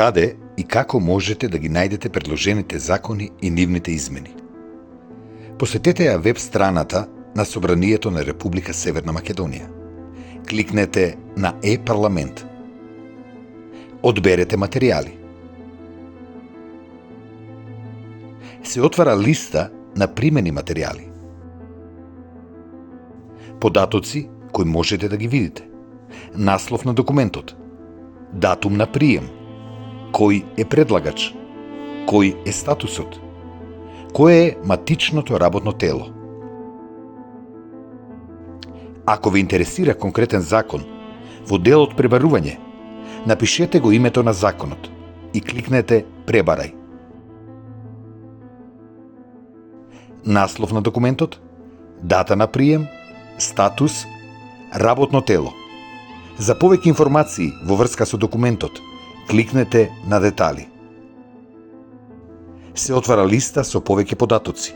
каде и како можете да ги најдете предложените закони и нивните измени. Посетете ја веб страната на Собранието на Република Северна Македонија. Кликнете на Е-парламент. Одберете материјали. Се отвара листа на примени материјали. Податоци кои можете да ги видите. Наслов на документот. Датум на прием. Кој е предлагач? Кој е статусот? Кое е матичното работно тело? Ако ви интересира конкретен закон, во делот пребарување, напишете го името на законот и кликнете Пребарај. Наслов на документот, дата на прием, статус, работно тело. За повеќе информации во врска со документот, кликнете на детали. Се отвара листа со повеќе податоци.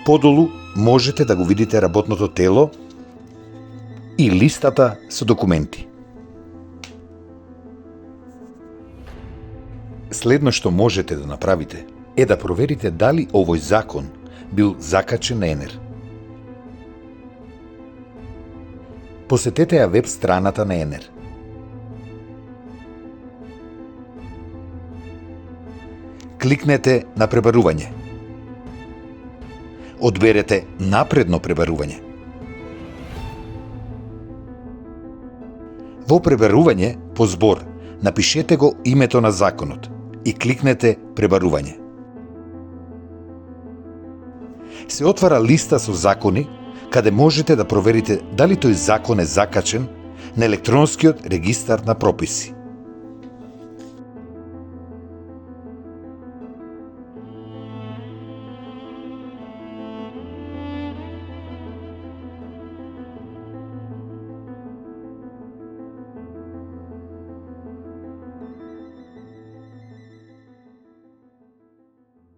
Подолу можете да го видите работното тело и листата со документи. Следно што можете да направите е да проверите дали овој закон бил закачен на ЕНЕР. Посетете ја веб страната на ЕНЕР. Кликнете на пребарување. Одберете напредно пребарување. Во пребарување по збор напишете го името на законот и кликнете Пребарување. Се отвара листа со закони каде можете да проверите дали тој закон е закачен на електронскиот регистар на прописи.